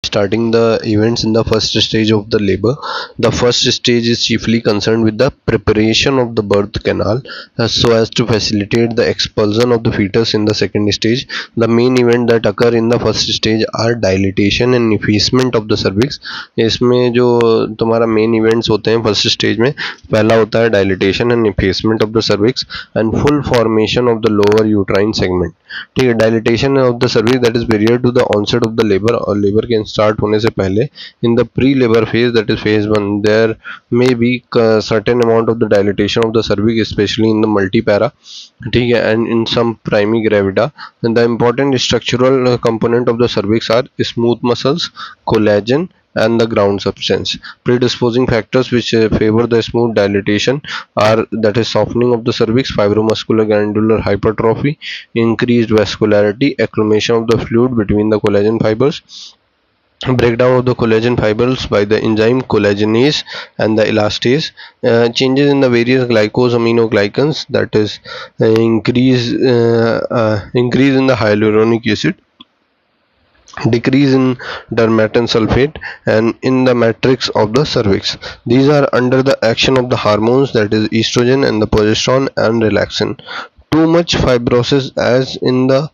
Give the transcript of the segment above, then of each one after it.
starting the events in the first stage of the labor. The first stage is chiefly concerned with the preparation of the birth canal so as to facilitate the expulsion of the fetus in the second stage. The main event that occur in the first stage are dilatation and effacement of the cervix. इसमें जो तुम्हारा main events होते हैं first stage में, पहला होता है dilatation and effacement of the cervix and full formation of the lower uterine segment. ठीक है, dilatation of the cervix that is period to the onset of the labour, और labour के स्टार्ट होने से पहले in the pre labour phase that is phase 1 there may be certain amount of the dilatation of the cervix specially in the multipara. ठीक है, and in some primi gravida. The important structural component of the cervix are smooth muscles, collagen and the ground substance. Predisposing factors which favor the smooth dilatation are that is softening of the cervix, fibromuscular glandular hypertrophy, increased vascularity, accumulation of the fluid between the collagen fibers, breakdown of the collagen fibers by the enzyme collagenase and the elastase, changes in the various glycosaminoglycans, that is increase in the hyaluronic acid, decrease in dermatan sulfate, and in the matrix of the cervix. These are under the action of the hormones, that is estrogen and the progesterone and relaxin. Too much fibrosis as in the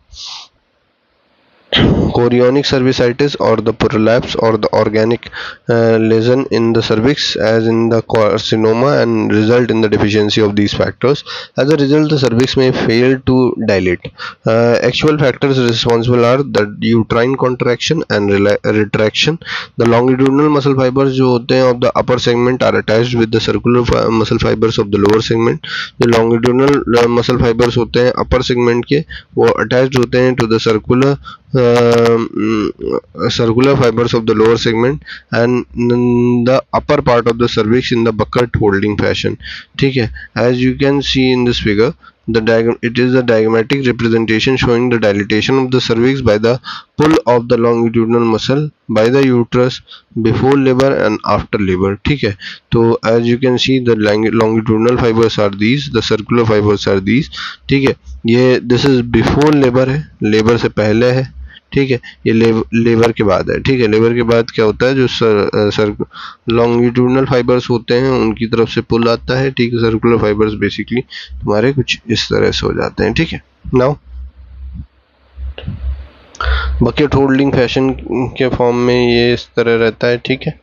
chorionic cervicitis or the prolapse or the organic lesion in the cervix as in the carcinoma and result in the deficiency of these factors. As a result, the cervix may fail to dilate. Actual factors responsible are the uterine contraction and retraction. The longitudinal muscle fibers जो होते हैं of the upper segment are attached with the circular muscle fibers of the lower segment. जो longitudinal muscle fibers होते हैं upper segment के, वो attached होते हैं to the circular fibers of the lower segment and the upper part of the cervix in the bucket holding fashion. ठीक है, as you can see in this figure, it is a diagrammatic representation showing the dilatation of the cervix by the pull of the longitudinal muscle by the uterus before labor and after labor. ठीक है, तो as you can see the longitudinal fibers are these, the circular fibers are these. ठीक है, ये this is before labor है, labour से पहले है. ठीक है, ये लेबर के बाद है. ठीक है, लेबर के बाद क्या होता है, जो लॉन्गिट्यूडनल फाइबर्स होते हैं उनकी तरफ से पुल आता है. ठीक है, सर्कुलर फाइबर्स बेसिकली तुम्हारे कुछ इस तरह से हो जाते हैं. ठीक है, नाउ बकेट होल्डिंग फैशन के फॉर्म में ये इस तरह रहता है. ठीक है,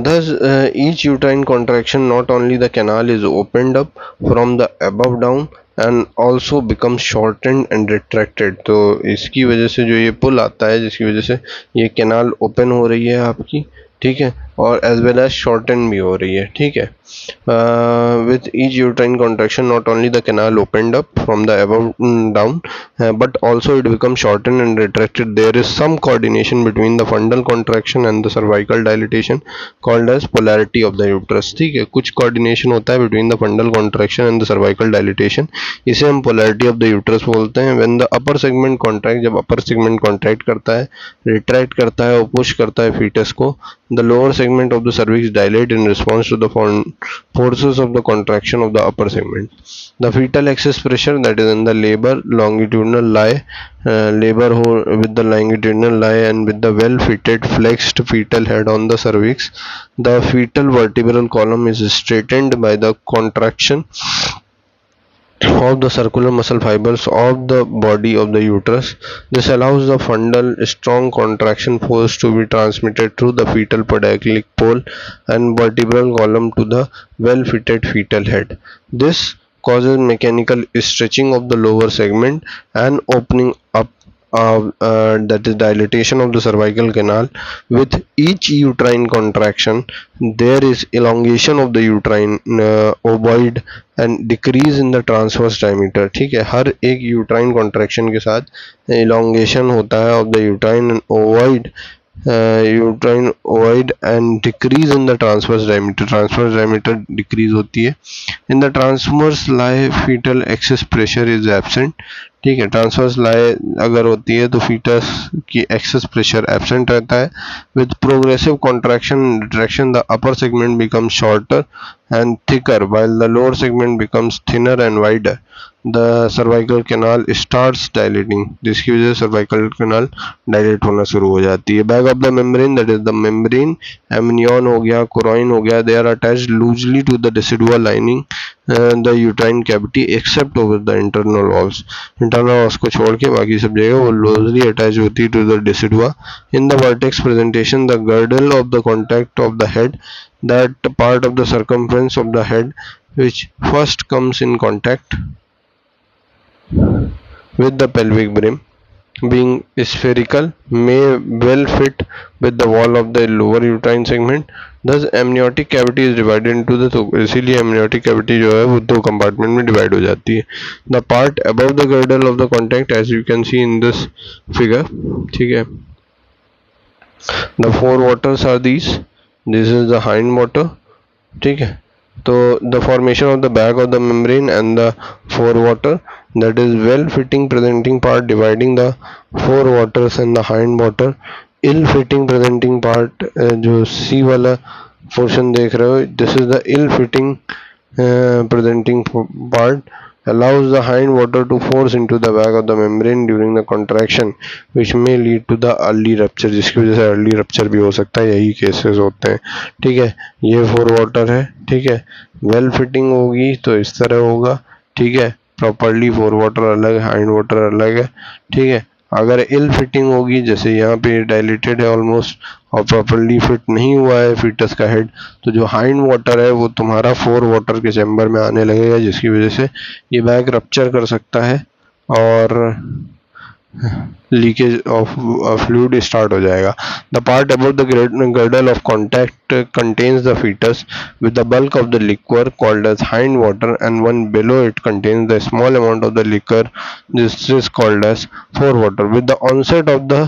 thus each uterine contraction, not only the canal is opened up from the above down and also becomes shortened and retracted. तो इसकी वजह से जो ये पुल आता है, जिसकी वजह से ये कैनाल ओपन हो रही है आपकी. ठीक है, और एज वेल एज शॉर्टन भी हो रही है. ठीक है, with each uterine contraction not only the canal opened up from the above down but also it becomes shortened and retracted. There is some coordination between the fundal contraction and the cervical dilatation called as polarity of the uterus. ठीक है, कुछ coordination होता है between the fundal contraction and the cervical dilatation, इसे हम polarity of the uterus बोलते हैं. when the upper segment contract, जब upper segment contract करता है, retract करता है और push करता है fetus को, the lower segment of the cervix dilate in response to the forces of the contraction of the upper segment. The fetal excess pressure, that is in the labor longitudinal lie, labor with the longitudinal lie and with the well fitted flexed fetal head on the cervix, the fetal vertebral column is straightened by the contraction of the circular muscle fibers of the body of the uterus. This allows the fundal strong contraction force to be transmitted through the fetal pediculae pole and vertebral column to the well-fitted fetal head. This causes mechanical stretching of the lower segment and opening up that is dilatation of the cervical canal. With each uterine contraction there is elongation of the uterine ovoid and decrease in the transverse diameter. ठीक है, हर एक uterine contraction के साथ elongation होता है of the uterine ovoid and decrease in the transverse diameter decrease होती है. In the transverse lie fetal excess pressure is absent. ठीक है। ट्रांसवर्स लाई अगर होती है तो फीटस की एक्सेस प्रेशर एब्सेंट रहता है। With progressive contraction retraction the upper segment becomes shorter and thicker while the lower segment becomes thinner and wider. The cervical canal starts dilating, जिसकी वजह से cervical canal dilate होना शुरू हो जाती है। Back of the membrane, that is the membrane, amnion हो गया, कोरॉइन हो गया, they are attached loosely to the decidual lining the uterine cavity except over the internal walls. Internal walls को छोड़ के बाकी सब जगह वो लूजली अटैच होती है to the decidua. In the vertex presentation, the girdle of the contact of the head, that part of the circumference of the head which first comes in contact with the pelvic brim, being spherical, may well fit with the wall of the lower uterine segment. Thus amniotic cavity is divided into the, तो इसीलिए amniotic cavity जो है वो दो compartment में divide हो जाती है। The part above the girdle of the contact, as you can see in this figure, ठीक है। The four waters are these. This is the hind water, ठीक है। तो the formation of the back of the membrane and the four water, that is well fitting presenting part dividing the four waters and the hind water. ill fitting presenting part जो C वाला portion देख रहे हो, this is the ill fitting presenting part allows the hind water to force into the back of the membrane during the contraction which may lead to the early rupture, जिसकी वजह से early rupture भी हो सकता है। यही cases होते हैं, ठीक है। ये फोर वाटर है, ठीक है। वेल फिटिंग होगी तो इस तरह होगा, ठीक है। प्रॉपरली फोर वाटर अलग है, हाइंड वाटर अलग है, ठीक है। अगर इल फिटिंग होगी, जैसे यहाँ पे डायलेटेड है ऑलमोस्ट और प्रॉपरली फिट नहीं हुआ है फीटस का हेड, तो जो हाइंड वाटर है वो तुम्हारा फोर वाटर के चैम्बर में आने लगेगा, जिसकी वजह से ये बैग रप्चर कर सकता है और लीकेज ऑफ फ्लूइड स्टार्ट हो जाएगा। The part above the girdle of contact contains the fetus with the bulk of the liquor called as hind water, and one below it contains the small amount of the liquor, this is called as forewater. With the onset of the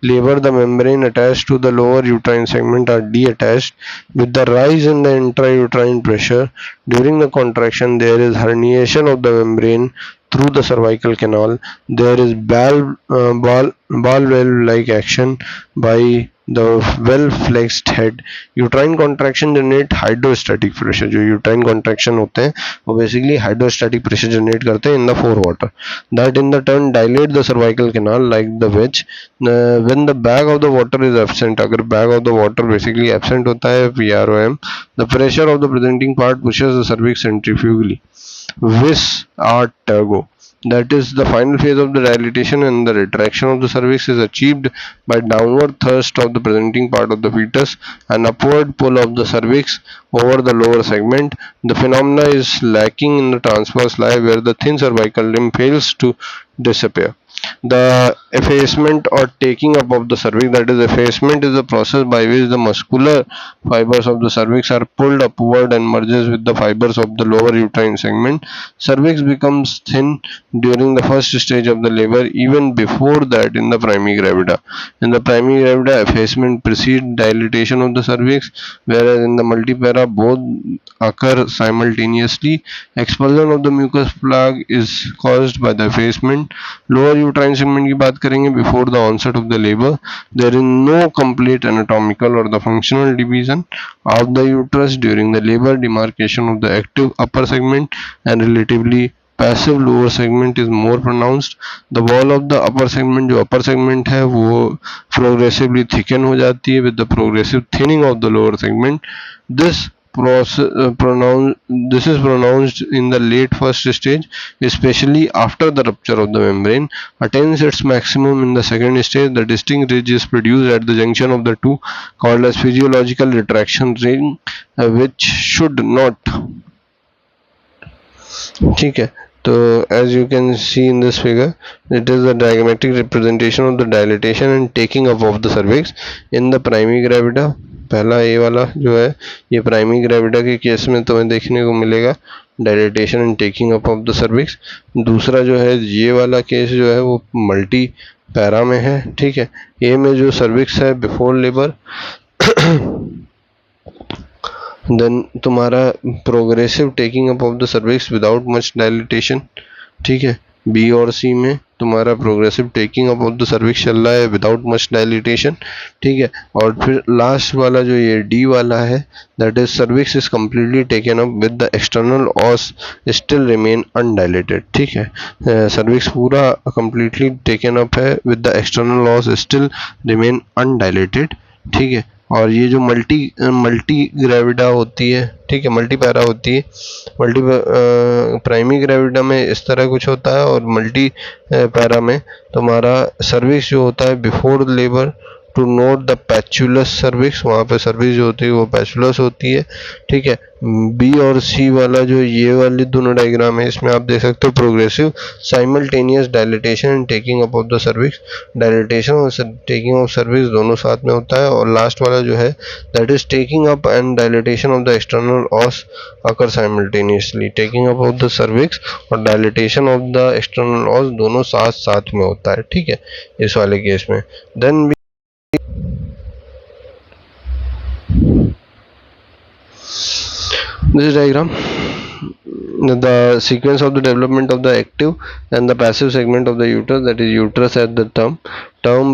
labor, the membrane attached to the lower uterine segment are detached. With the rise in the intrauterine pressure during the contraction, there is herniation of the membrane through the cervical canal. There is ball valve-like action by the well flexed head. Uterine contraction generate hydrostatic pressure. जो uterine contraction होते हैं वो basically hydrostatic pressure generate करते हैं in the forewater. That in the turn dilate the cervical canal like the wedge. When the bag of the water is absent, अगर bag of the water basically absent होता है PROM, the pressure of the presenting part pushes the cervix centrifugally. Vis or turgo. That is the final phase of the dilatation and the retraction of the cervix is achieved by downward thrust of the presenting part of the fetus and upward pull of the cervix over the lower segment. The phenomena is lacking in the transverse lie where the thin cervical limb fails to disappear. The effacement or taking up of the cervix, that is effacement is the process by which the muscular fibers of the cervix are pulled upward and merges with the fibers of the lower uterine segment. Cervix becomes thin during the first stage of the labor, even before that in the primigravida. In the primigravida, effacement precedes dilatation of the cervix, whereas in the multipara both occur simultaneously. Expulsion of the mucus plug is caused by the effacement. Lower uterine segment की बात करेंगे, before the onset of the labor, there is no complete anatomical or the functional division of the uterus during the labor. Demarcation of the active upper segment and relatively passive lower segment is more pronounced. The wall of the upper segment, जो upper segment है वो progressively thicken हो जाती है with the progressive thinning of the lower segment. This this is pronounced in the late first stage, especially after the rupture of the membrane. Attains its maximum in the second stage. The distinct ridge is produced at the junction of the two, called as physiological retraction ring, which should not. ठीक है। तो as you can see in this figure, it is a diagrammatic representation of the dilatation and taking up of the cervix in the primigravida. पहला ये वाला जो है ये primigravida के केस में तुम्हें देखने को मिलेगा dilatation and taking up of the cervix. दूसरा जो है ये वाला केस जो है वो मल्टी पैरा में है, ठीक है। ए में जो सर्विक्स है बिफोर लेबर, देन तुम्हारा progressive taking up of the cervix without much dilatation, ठीक है। बी और सी में तुम्हारा progressive taking up of the cervix चल रहा है विदाउट मच डायलिटेशन, ठीक है। और फिर लास्ट वाला जो ये डी वाला है, that is cervix is completely taken up with the external os still remain undilated, ठीक है। सर्विक्स पूरा कम्प्लीटली टेकन अप है with the external os still remain undilated, ठीक है। और ये जो मल्टी ग्रेविडा होती है, ठीक है, मल्टी पैरा होती है, मल्टी प्राइमरी ग्रेविडा में इस तरह कुछ होता है, और मल्टी पैरा में तुम्हारा सर्विक्स जो होता है before labour to note the patulous cervix, वहाँ पे सर्विक्स जो होती है वो पैचुलस होती है, ठीक है। बी और सी वाला जो ये वाली दोनों डायग्राम है, इसमें आप देख सकते हो progressive simultaneous dilatation and taking up of the cervix, dilatation और टेकिंग ऑफ सर्विक्स दोनों साथ में होता है। और लास्ट वाला जो है that is taking up and dilatation of the external os occur simultaneously, taking up of the cervix और dilatation of the external os दोनों साथ साथ में होता है, ठीक है, इस वाले केस में। Then this diagram the sequence of the development of the active and the passive segment of the uterus, that is uterus at the term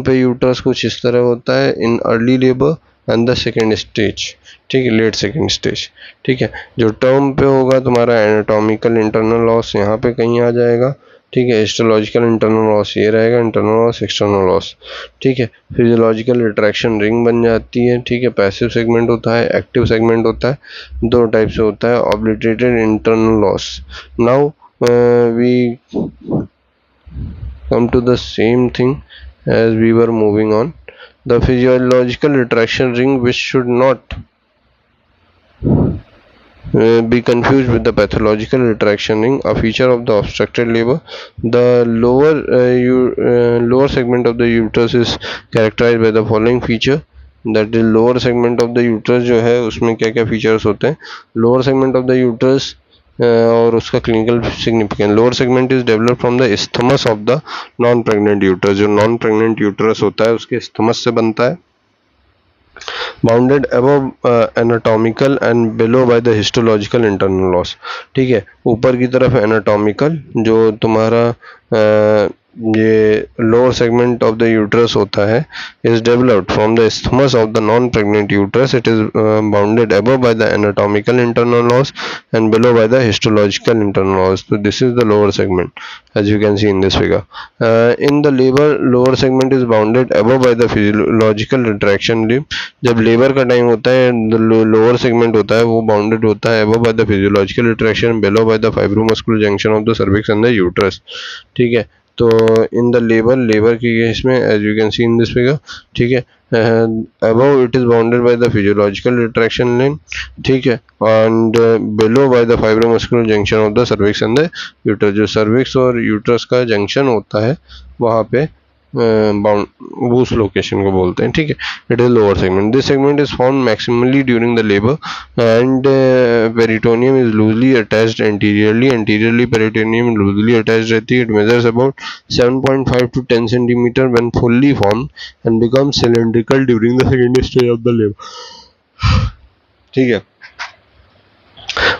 पे uterus कुछ इस तरह होता है in early labor and the second stage, ठीक है, late second stage, ठीक है। जो टर्म पे होगा तुम्हारा एनाटॉमिकल इंटरनल लॉस यहाँ पे कहीं आ जाएगा, ठीक है। हिस्टोलॉजिकल इंटरनल लॉस ये रहेगा, इंटरनल लॉस एक्सटर्नल लॉस, ठीक है। फिजियोलॉजिकल रिट्रैक्शन रिंग बन जाती है, ठीक है। पैसिव सेगमेंट होता है, एक्टिव सेगमेंट होता है, दो टाइप से होता है। Obliterated internal os. Now we come to the same thing as we were moving on. The physiological retraction ring, which should not be confused with the pathological retraction ring, a feature of the obstructed labor. The lower segment of the uterus is characterized by the following feature, that is lower segment of the uterus जो है उसमें क्या क्या features होते हैं। Lower segment of the uterus और उसका clinical significance, lower segment is develop from the isthmus of the non pregnant uterus, जो नॉन प्रेग्नेंट यूटरस होता है उसके इस्थमस से बनता है। Bounded above anatomical and below by the histological internal loss, ठीक है। ऊपर की तरफ एनाटॉमिकल जो तुम्हारा ये lower segment of the uterus होता है is developed from the isthmus of the non pregnant uterus, it is bounded above by the anatomical internal os and below by the histological internal os. तो this is the lower segment as you can see in this figure. In the labor, lower segment is bounded above by the physiological retraction limb. जब labour का time होता है lower segment होता है वो bounded होता है above by the physiological retraction, below by the fibromuscular junction of the cervix and the uterus, ठीक है। तो इन द लेबर की केस में as you can see in this figure, ठीक है, above it is bounded by the physiological retraction limb, ठीक है, and below by the fibromuscular junction of the cervix and the uterus। जो cervix और uterus का junction होता है वहाँ पे बाउंड उस लोकेशन को बोलते हैं, ठीक है। It is lower segment. This segment is found maximally during the labour and peritoneum is loosely attached anteriorly peritoneum loosely attached रहती है। It measures about 7.5 to 10 centimeter when fully formed and becomes cylindrical during the second stage of the labor, ठीक है।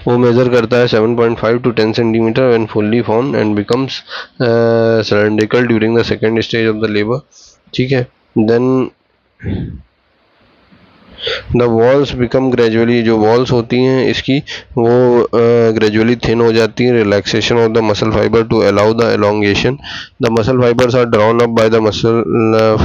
वो major करता है 7.5 to 10 centimeter when fully formed and becomes cylindrical during the second stage of the labor, ठीक है। then the walls become gradually, जो walls होती हैं इसकी वो ग्रेजुअली थिन हो जाती है। Relaxation of the muscle fibre to allow the elongation, the muscle fibres are drawn up by the muscle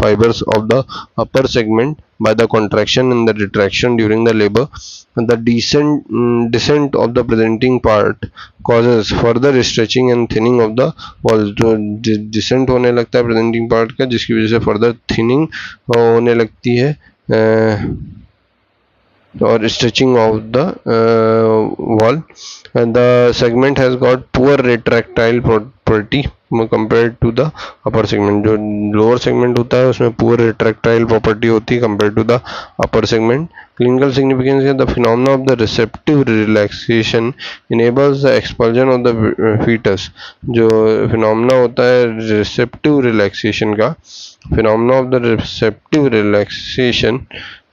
fibres of the upper segment by the contraction and the retraction during the labor. The descent of the presenting part causes further stretching and thinning of the walls. जो descent होने लगता है presenting part का जिसकी वजह से further thinning होने लगती है or stretching of the wall, and the segment has got poor retractile property compared to the upper segment. जो lower segment होता है उसमें poor retractile property होती है compared to the upper segment. Clinical significance है the phenomena of the receptive relaxation enables the expulsion of the fetus. जो phenomena होता है receptive relaxation का, phenomena of the receptive relaxation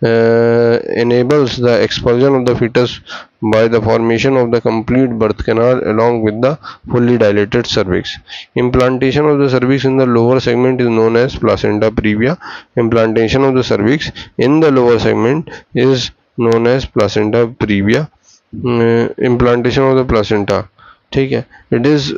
enables the expulsion of the fetus by the formation of the complete birth canal along with the fully dilated cervix. Implantation of the cervix in the lower segment is known as placenta previa. Implantation of the cervix in the lower segment is known as placenta previa. Implantation of the placenta, ठीक है, it is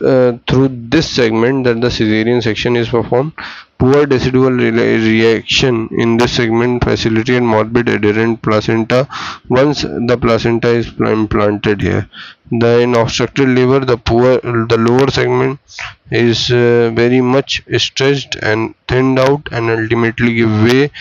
through this segment that the cesarean section is performed. Poor decidual reaction in this segment facilitate morbid adherent placenta once the placenta is implanted here. In obstructed labor, the lower segment is very much stretched and thinned out and ultimately give way,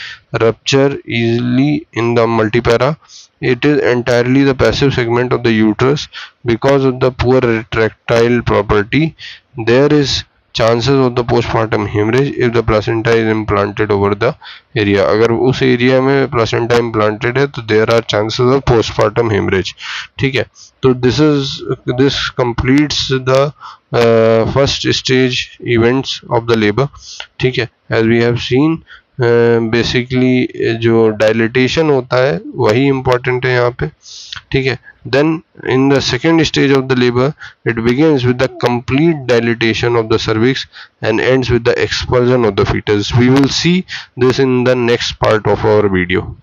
rupture easily in the multipara. It is entirely the passive segment of the uterus because of the poor retractile property. There is chances of the postpartum hemorrhage if the placenta is implanted over the area. अगर उस area में placenta implanted है तो there are chances of postpartum hemorrhage. ठीक है, तो this completes the first stage events of the labor. ठीक है, as we have seen basically जो डायलिटेशन होता है वही इम्पोर्टेंट है यहाँ पे. ठीक है, then in the second stage of the labor it begins with the complete dilatation of the cervix and ends with the expulsion of the fetus. We will see this in the next part of our video.